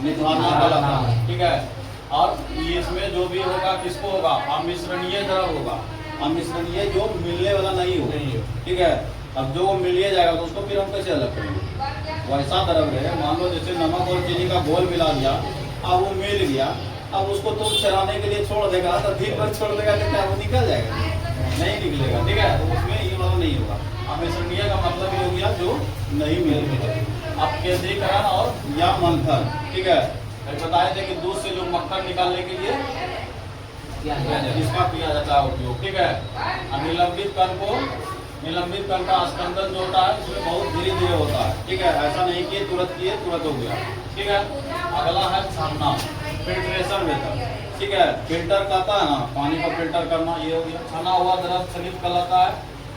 निधाना कहलाता है, ठीक है। और इसमें जो भी होगा किसको होगा, अमिश्रणीय द्रव होगा, अमिश्रणीय जो मिलने वाला नहीं हो, ठीक है। अब जो मिलिए जाएगा तो उसको फिर हम कैसे अलग करेंगे, वैसा द्रव है। मान लो जैसे नमक और चीनी का घोल मिला दिया, अब वो मिल गया, अब उसको तुम चलाने के लिए छोड़ देगा तो दिन भर छोड़ देगा तो क्या वो निकल जाएगा, नहीं निकलेगा, ठीक है। तो उसमें ये वाला नहीं होगा। अमिश्रणीय का मतलब ये हो गया जो नहीं मिलेगा। अब केंद्रीकरण और या मंथन, ठीक है। बताए थे कि दूध से जो मक्खन निकालने के लिए इसका किया जाता है उपयोग, ठीक है। निलंबित कण को, निलंबित कण का स्पंदन जो होता है उसमें बहुत धीरे धीरे होता है, ठीक है। ऐसा नहीं कि तुरंत किए तुरंत हो गया, ठीक है। अगला है छानना, फिल्ट्रेशन मेथड, ठीक है। फिल्टर कहता है ना, पानी को फिल्टर करना, ये हो गया। छना हुआ द्रव स्थगित कहलाता है,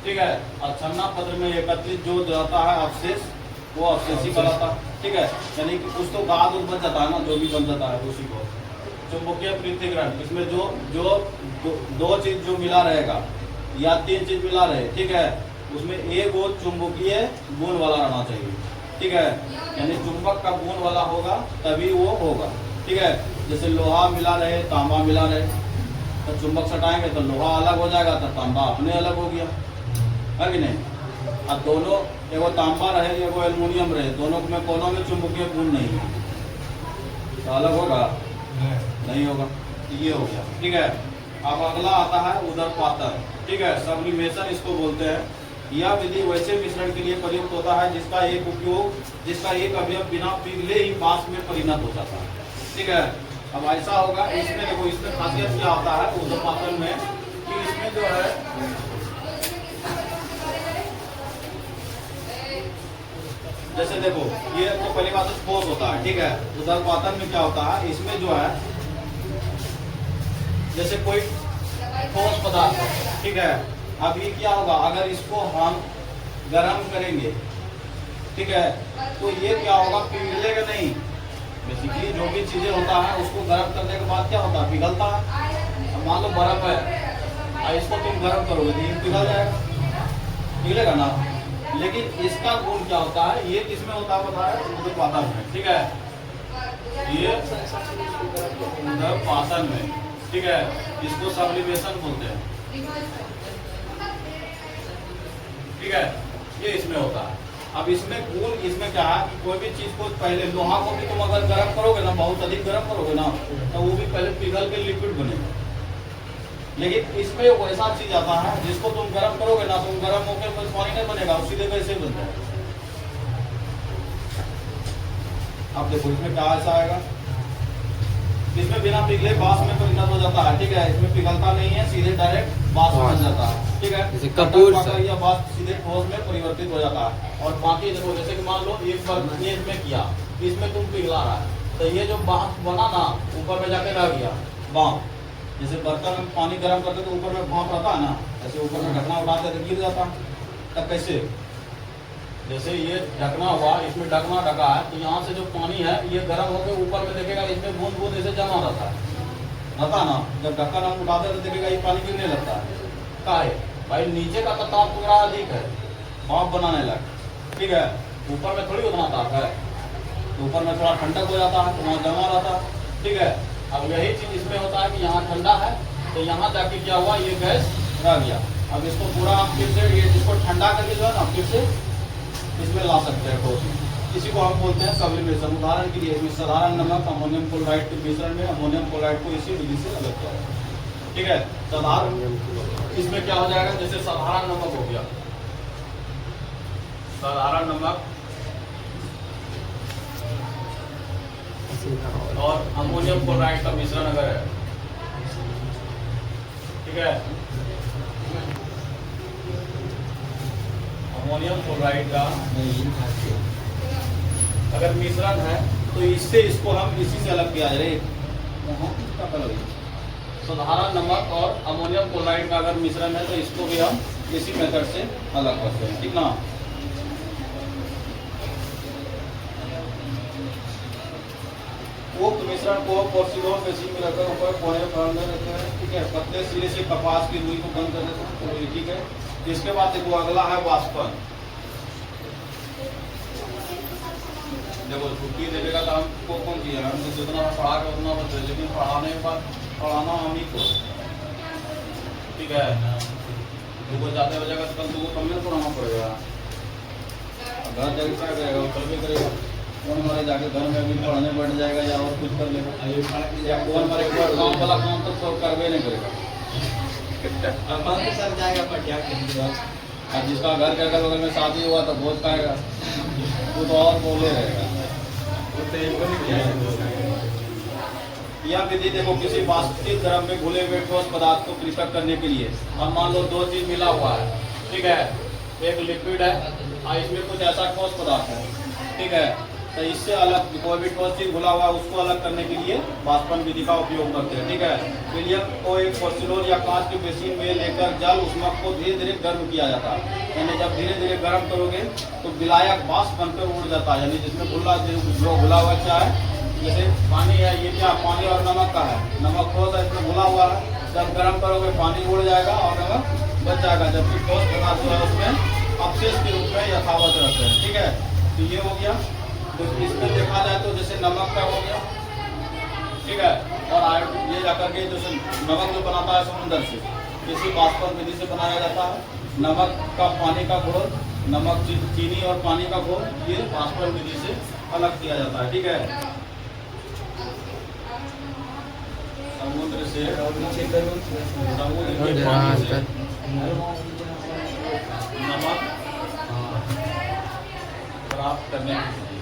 ठीक है। और छन्ना पत्र में एकत्रित जो रहता है अवशेष, वो अवशेषी कहलाता है, ठीक है। यानी कि कुछ तो गाद बन जाता है ना, जो भी बन जाता है उसी को। चुंबकीय पृथक्करण, इसमें जो दो चीज जो मिला रहेगा या तीन चीज मिला रहे, ठीक है, उसमें एक वो चुंबकीय गुण वाला रहना चाहिए, ठीक है। यानी चुंबक का गुण वाला होगा तभी वो होगा, ठीक है। जैसे लोहा मिला रहे, तांबा मिला रहे, तो चुंबक सटाएंगे तो लोहा अलग हो जाएगा, तो तांबा अपने अलग हो गया, है कि नहीं। अब दोनों, एगो तांबा रहे एगो एल्युमिनियम रहे, दोनों में कोनो में चुंबकीय गुण नहीं है, तो अलग होगा, नहीं होगा। ये हो गया, ठीक है। अब अगला आता है उदरपातन, ठीक है, सब्लिमेशन इसको बोलते हैं। यह विधि वैसे मिश्रण के लिए प्रयुक्त होता है जिसका एक अवयव बिना पिघले ही बाष्प में परिणत हो जाता है, ठीक है। अब ऐसा होगा, इसमें देखो, इसमें खासियत क्या होता है उदरपातन में कि इसमें जो है जैसे देखो, ये तो पहली बात तो ठोस होता है, ठीक है। उदरपातन में क्या होता है, इसमें जो है जैसे कोई ठोस पदार्थ है, ठीक है। अब ये क्या होगा, अगर इसको हम गर्म करेंगे, ठीक है, तो ये क्या होगा, पिघलेगा नहीं। बेसिकली जो भी चीजें होता है उसको गर्म करने के बाद क्या होता है, पिघलता है। अब मान लो बर्फ है, और इसको तुम गर्म करोगे तो ये पिघल जाएगा, पिघलेगा ना। लेकिन इसका गुण क्या होता है, ये किसमें होता है बताया, उदरपातन में, ठीक है। ये उदरपातन में, ठीक है, इसको सब्लिमेशन बोलते हैं, ठीक है। ये इसमें होता है। अब इसमें गुण, इसमें क्या है कि कोई भी चीज को पहले, लोहा को भी तुम अगर गर्म करोगे ना, बहुत अधिक गर्म करोगे ना, तो वो भी पहले पिघल के लिक्विड बनेगा। लेकिन इसमें वैसा चीज आता है जिसको तुम गर्म करोगे ना, तुम गर्म होकर कोई पानी नहीं बनेगा, सीधे कैसे बनता है। अब देखो इसमें क्या ऐसा आएगा, इसमें बिना पिघले बाष्प में परिणत हो जाता है, ठीक है। इसमें पिघलता नहीं है, सीधे डायरेक्ट बाष्प बन जाता है, ठीक है। कपूर या बाष्प सीधे ठोस में परिवर्तित हो जाता है। और बाकी देखो, जैसे कि मान लो एक बार ये इसमें किया, इसमें तुम पिघला रहा है, तो ये जो बाष्प बना ना, ऊपर में जाके रह गया भाप। जैसे बर्तन में पानी गर्म करते तो ऊपर में भाप रहता है ना, ऐसे ऊपर में ढकना उठाते तो गिर जाता। तब कैसे, जैसे ये ढकना हुआ, इसमें ढकना ढका है, तो यहाँ से जो पानी है ये गर्म होकर ऊपर में देखेगा, इसमें बूंद बूंद ऐसे जमा रहता है ना। जब ढक्कन हम उठाते तो देखेगा ये पानी गिरने लगता है। का है भाई, नीचे का तो ताप थोड़ा अधिक है, भाप बनाने लग, ठीक है। ऊपर में थोड़ी उतना ताप है, तो ऊपर में थोड़ा ठंडक हो जाता है, तो वहाँ जमा रहता है, ठीक है। अब यही चीज इसमें होता है कि यहाँ ठंडा है, तो यहाँ जाके क्या हुआ, ये गैस रह गया। अब इसको पूरा हम फिर से, ये इसको ठंडा करके जो है ना, फिर से इसमें ला सकते हैं ठोस में। इसी को हम बोलते हैं सब्लिमेशन। उदाहरण के लिए इसमें साधारण नमक अमोनियम क्लोराइड के मिश्रण में अमोनियम क्लोराइड को इसी विधि से अलग किया जाता है, ठीक है। साधारण इसमें क्या हो जाएगा, जैसे साधारण नमक हो गया, साधारण नमक और अमोनियम क्लोराइड का मिश्रण अगर है, ठीक है, अमोनियम क्लोराइड का अगर मिश्रण है, तो इससे इसको हम इसी से अलग किया जाए। साधारण नमक और अमोनियम क्लोराइड का अगर मिश्रण है, तो इसको भी हम इसी मेथड से अलग करते हैं, ठीक ना। उक्त मिश्रण को पोर्सिलोन मशीन में रखकर ऊपर कोने पर देते हैं, ठीक है। पतले सिरे से कपास की रुई को बंद कर देते हैं, ठीक है। इसके बाद देखो अगला है वाष्पन। देखो छुट्टी देने का काम को कौन किया, हम तो जितना पढ़ा के उतना बचे, लेकिन पढ़ाने के बाद पढ़ाना हम ही को, ठीक है। तुमको जाते हो जगह कल तुमको कम में पढ़ाना पड़ेगा, घर जाके क्या करेगा, कल भी करेगा। कौन हमारे जाके घर में भी पढ़ाने बैठ जाएगा या और कुछ कर लेगा, या कौन हमारे काम वाला काम तो सब करवे नहीं करेगा। सर जाएगा पर क्या करेगा। अब जिसका घर के अगल बगल में शादी हुआ तो भोज खाएगा, वो तो और बोले रहेगा। या विधि देखो, किसी वास्तविक द्रव में घुले हुए ठोस पदार्थ को पृथक करने के लिए अब मान लो दो चीज मिला हुआ है, ठीक है, एक लिक्विड है और इसमें कुछ ऐसा ठोस पदार्थ है, ठीक है। तो इससे अलग कोई भी ठोस चीज घुला हुआ है उसको अलग करने के लिए वाष्पन विधि का उपयोग करते हैं, ठीक है। विलियम को एक पोर्सिलोन या कांच के बेसिन में लेकर जल उष्मक को धीरे धीरे गर्म किया जाता है, यानी जब धीरे धीरे गर्म करोगे तो विलायक वाष्प बनकर उड़ जाता है, यानी जिसमें जो घुला हुआ क्या है, जैसे पानी है, ये क्या पानी और नमक का है, नमक ठोस है इसमें घुला हुआ है, जब गर्म करोगे पानी उड़ जाएगा और नमक बच जाएगा, जबकि ठोस पदार्थ जो है उसमें अवशेष के रूप में यथावत रहते हैं, ठीक है। तो ये हो गया, तो इसमें देखा जाए तो जैसे नमक का हो गया, ठीक है, और ये जाकर के जैसे नमक जो बनाता है समुद्र से, इसी वाष्पन विधि से बनाया जाता है। नमक का पानी का घोल, नमक चीनी और पानी का घोल, ये वाष्पन विधि से अलग किया जाता है, ठीक है। समुद्र से नमक प्राप्त करने के लिए